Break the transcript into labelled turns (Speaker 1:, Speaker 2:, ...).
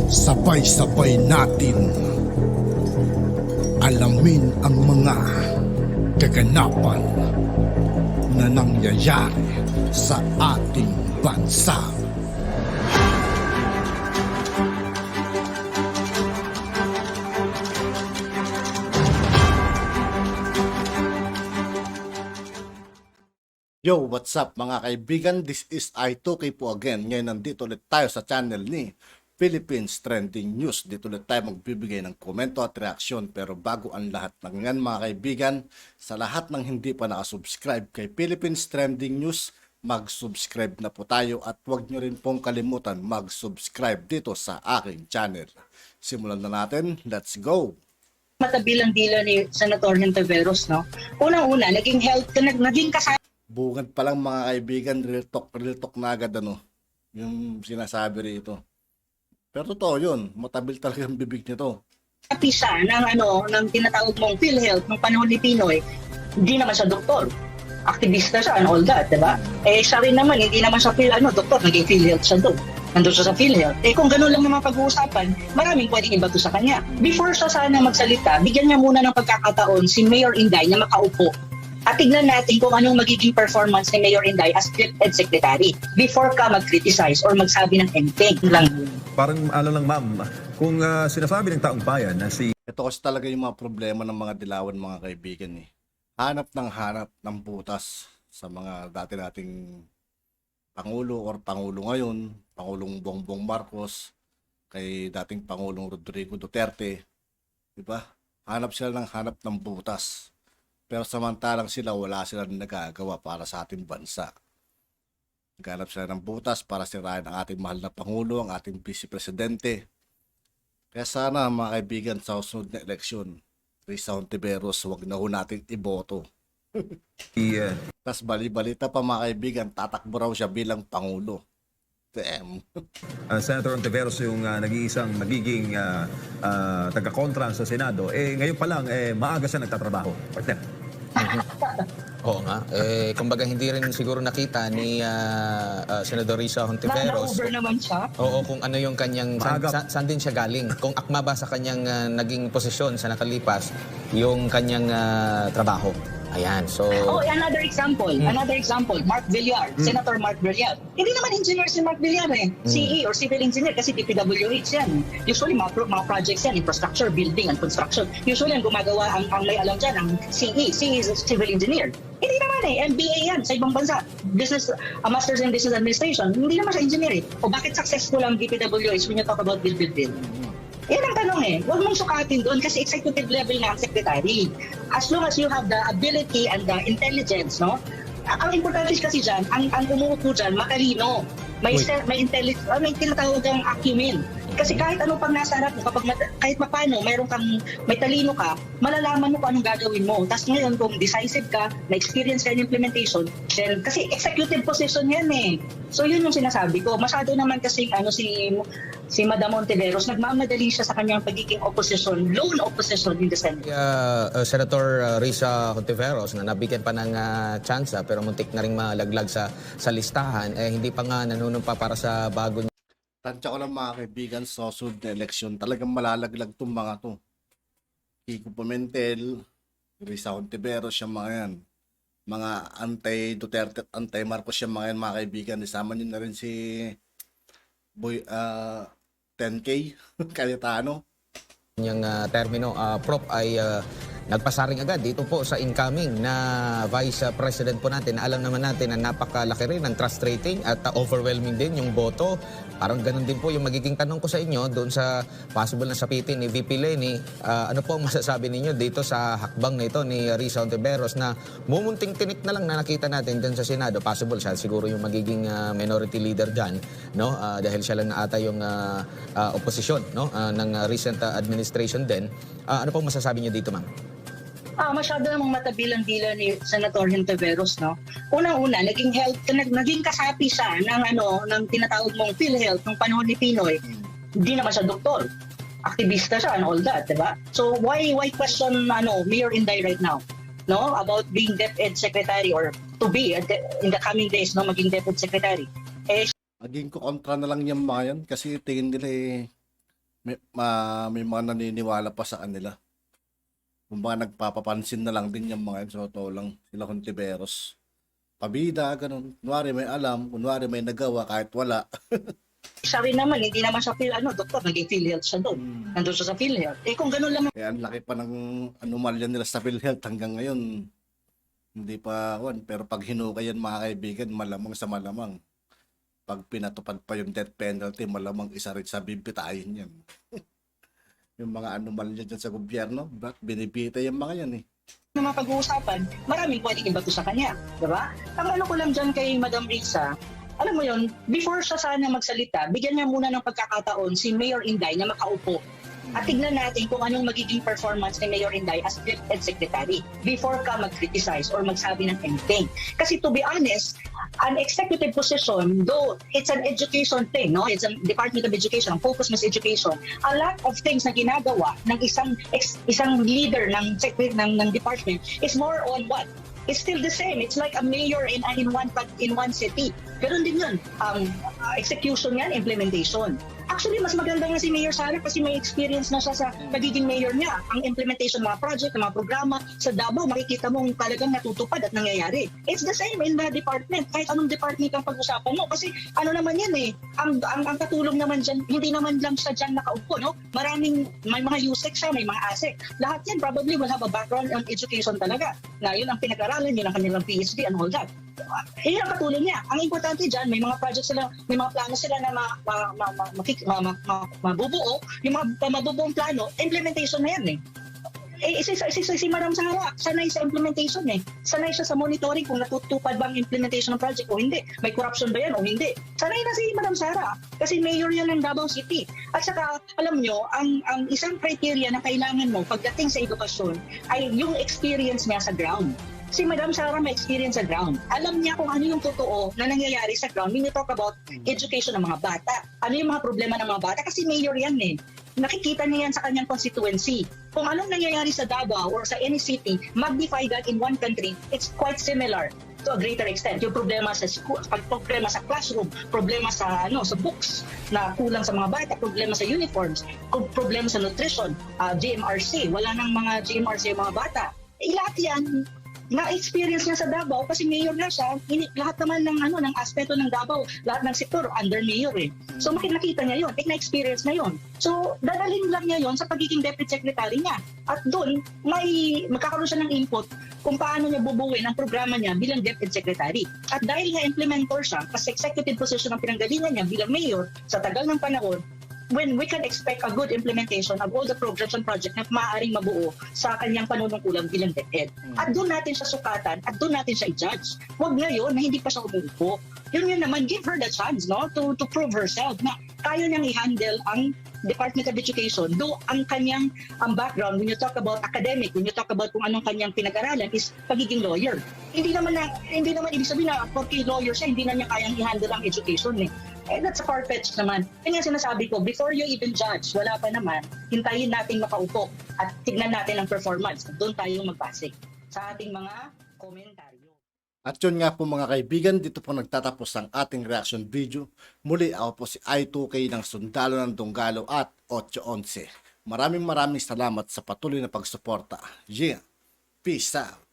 Speaker 1: Sabay-sabay natin alamin ang mga kaganapan na nangyayari sa ating bansa.
Speaker 2: Yo, what's up mga kaibigan? This is I2K po again. Ngayon nandito ulit tayo sa channel ni Philippines Trending News. Dito ulit tayo magbibigay ng komento at reaksyon. Pero bago ang lahat ng yan mga kaibigan, sa lahat ng hindi pa nakasubscribe kay Philippines Trending News, mag-subscribe na po tayo at huwag nyo rin pong kalimutan mag-subscribe dito sa aking channel. Simulan na natin. Let's go!
Speaker 3: Matabilang dila ni Senator Hontiveros, no? Unang-una, naging kasama
Speaker 2: Bungad pa lang mga kaibigan, real talk na agad yung sinasabi rito. Pero totoo yun, matabil talaga ang bibig nito.
Speaker 3: siya ng tinatawag mong PhilHealth ng panahon ni Pinoy. Hindi naman siya doktor. Aktivista siya and all that, diba? Eh, siya rin naman, hindi naman siya doktor, naging PhilHealth siya doon. Nandun siya sa PhilHealth. Eh, kung ganun lang naman pag-uusapan, maraming pwedeng ibato sa kanya. Before siya sana magsalita, bigyan niya muna ng pagkakataon si Mayor Inday na makaupo. At tignan natin kung anong magiging performance ni Mayor Inday as DepEd Secretary before ka mag-criticize or magsabi ng anything lang.
Speaker 4: Parang lang ma'am, kung sinasabi ng taong bayan na si...
Speaker 2: Ito kasi talaga yung mga problema ng mga dilawan mga kaibigan eh. Hanap ng butas sa mga dati nating Pangulo or Pangulo ngayon, Pangulong Bongbong Marcos, kay dating Pangulong Rodrigo Duterte. Diba? Hanap ng butas. Pero samantalang wala silang nagagawa para sa ating bansa. Naghanap sila ng butas para sirain ang ating mahal na Pangulo, ang ating Vice Presidente. Kaya sana mga kaibigan sa susunod na eleksyon, Risa Hontiveros, huwag na ho natin iboto. Tapos bali-balita pa mga kaibigan, tatakbo raw siya bilang Pangulo. Damn.
Speaker 4: Senator Hontiveros yung nag-iisang magiging taga-kontra sa Senado, ngayon pa lang maaga siya nagtatrabaho. Partner.
Speaker 5: Oo nga. Kumbaga hindi rin siguro nakita ni Senador Risa Hontiveros.
Speaker 3: Na-over naman siya.
Speaker 5: Oo, kung ano yung kanyang, saan din siya galing. Kung akma ba sa kanyang naging posisyon sa nakalipas, yung kanyang trabaho. Ayan, so...
Speaker 3: Oh, another example, Mark Villar, Senator Mark Villar. Hindi naman engineer si Mark Villar CE or civil engineer kasi DPWH yan. Usually mga projects yan, infrastructure, building and construction. Usually ang gumagawa, ang may alam dyan, ang CE is civil engineer. Hindi naman MBA yan sa ibang bansa. Master's in Business Administration, hindi naman siya engineer O bakit successful ang DPWH when you talk about build? Yan ang tanong Huwag mong sukatin doon kasi executive level na ang secretary. As long as you have the ability and the intelligence, no? Ang importante kasi dyan, ang umuupo dyan, matalino. May intelligence, may tinatawag ang acumen. Kasi kahit anong pag nasa harap mo, kahit mapano, may talino ka, malalaman mo kung anong gagawin mo. Tapos ngayon, kung decisive ka, na-experience ka in implementation, then, kasi executive position yan So yun yung sinasabi ko. Masyado naman kasi si Madam Hontiveros, nagmamadali siya sa kanyang pagiging opposition, lone opposition in the Senate.
Speaker 5: Senator Risa Hontiveros na nabigyan pa ng tsansa pero muntik na rin malaglag sa listahan, hindi pa nga nanunumpa para sa bago.
Speaker 2: Tansya ko lang mga kaibigan sa susunod na eleksyon, talagang malalaglag itong mga to. Kiko Pimentel, Risa Hontiveros, yung mga yan. Mga anti-Duterte at anti-Marcos yung mga yan mga kaibigan. Isama nyo na rin si 10K, Cayetano.
Speaker 5: Yung termino, Prop ay nagpasaring agad dito po sa incoming na Vice President po natin. Alam naman natin na napakalaki rin ang trust rating at overwhelming din yung boto. Parang ganun din po yung magiging tanong ko sa inyo doon sa possible na sapitin ni VP Leni. Ano po ang masasabi ninyo dito sa hakbang na ito ni Risa Hontiveros na mumunting tinik na lang na nakita natin dyan sa Senado. Possible siya siguro yung magiging minority leader dyan, no? Dahil siya lang na ata yung oposisyon, no? Ng recent administration din. Ano po masasabi niyo dito, ma'am?
Speaker 3: Masyado namang matabilang dila ni Senator Hontiveros, no? Unang-una, naging kasapi siya ng tinatawag mong PhilHealth ng panahon ni Pinoy. Hindi naman siya doktor. Aktivista siya and all that, diba? So why question Mayor Inday right now? No, about being DepEd Secretary or to be in the coming days, no, maging DepEd Secretary.
Speaker 2: Maging kontra na lang yung mga yan kasi tingin nila may mga naniniwala pa sa kanila. Kung mga nagpapapansin na lang din yung mga yun, sa totoo lang, sila Hontiveros. Pabida, ganun. Kunwari may alam, kunwari may nagawa kahit wala.
Speaker 3: Siya rin naman, hindi naman siya doktor, naging PhilHealth siya doon. Nandun siya sa PhilHealth. Eh kung ganun lang
Speaker 2: Kaya ang laki pa ng anomalya nila sa PhilHealth hanggang ngayon. Hindi pa, pero pag hinukay yan mga kaibigan, malamang sa malamang. Pag pinatupad pa yung death penalty, malamang isa rin sa bibitayin yan. Yung mga anomalya dyan sa gobyerno, ba't binibita yung mga yan eh.
Speaker 3: na mapag-uusapan, maraming pwedeng ibato sa kanya. Diba? Ang ano ko lang dyan kay Madam Risa, alam mo yon, before siya sana magsalita, bigyan niya muna ng pagkakataon si Mayor Inday na makaupo. At tignan natin kung anong magiging performance ni Mayor Inday as DepEd Secretary before ka mag-criticize or magsabi ng anything. Kasi to be honest, an executive position, though it's an education thing, no? It's a Department of Education, focus mas education. A lot of things na ginagawa ng isang leader ng department is more on what? It's still the same. It's like a mayor in one city. Ganun din yun. Execution yan, implementation. Actually, mas maganda nga si Mayor Sara kasi may experience na siya sa pagiging mayor niya. Ang implementation ng mga project, ng mga programa sa Davao, makikita mong talagang natutupad at nangyayari. It's the same in the department. Kahit anong department ang pag-usapan mo. Kasi ano naman yan eh, ang katulong naman dyan, hindi naman lang siya dyan nakaupo, no? May mga USEC siya, may mga ASEC. Lahat yan probably will have a background on education talaga. Na yun ang pinag-aralan, yun ang kanilang PhD and all that. Yun ang katulong niya. Ang importante dyan, may mga projects sila, may mga plano sila na mabubuo, yung mga mabubuong plano, implementation na yan eh. Si Madam Sara, sanay sa implementation eh. Sanay siya sa monitoring kung natutupad ba ang implementation ng project o hindi. May corruption ba yan o hindi. Sanay na si Madam Sara kasi mayor yan ng Davao City. At saka, alam nyo, ang isang criteria na kailangan mo pagdating sa edukasyon ay yung experience niya sa ground. Si Madam Sara may experience sa ground. Alam niya kung ano yung totoo na nangyayari sa ground when you talk about education ng mga bata. Ano yung mga problema ng mga bata? Kasi mayor yan eh. Nakikita niya yan sa kanyang constituency. Kung anong nangyayari sa Davao or sa any city, magnify that in one country, it's quite similar to a greater extent. Yung problema sa school, problema sa classroom, problema sa books na kulang sa mga bata, problema sa uniforms, problema sa nutrition, GMRC, wala nang mga GMRC yung mga bata. Lahat yan na-experience niya sa Davao kasi mayor na siya. Lahat naman ng aspeto ng Davao, lahat ng sektor under mayor eh. So nakita niya yun, na-experience na yun. So dadalhin lang niya yun sa pagiging deputy secretary niya. At doon, magkakaroon siya ng input kung paano niya bubuuin ang programa niya bilang deputy secretary. At dahil nga implementor siya, kasi executive position ang pinanggalingan niya bilang mayor sa tagal ng panahon, when we can expect a good implementation of all the programs and projects na maaaring mabuo sa kanyang panunungkulan bilang DepEd. At doon natin siya sukatan at doon natin siya i-judge. Huwag ngayon na hindi pa siya umuupo. Yun naman, give her the chance to prove herself na kaya niyang i-handle ang Department of Education, though ang kanyang background, when you talk about academic, when you talk about kung anong kanyang pinag-aralan is pagiging lawyer. Hindi naman ibig sabihin na porque lawyer siya, hindi na niya kayang i-handle ang education eh. That's a far-fetched naman. Kaya sinasabi ko, before you even judge, wala pa naman, hintayin natin makaupo at tignan natin ang performance. Doon tayo magbase sa ating mga komentaryo.
Speaker 2: At yun nga po mga kaibigan, dito po nagtatapos ang ating reaction video. Muli ako po si I2K ng Sundalo ng Dunggalo at 811. Maraming salamat sa patuloy na pagsuporta. Yeah, peace out.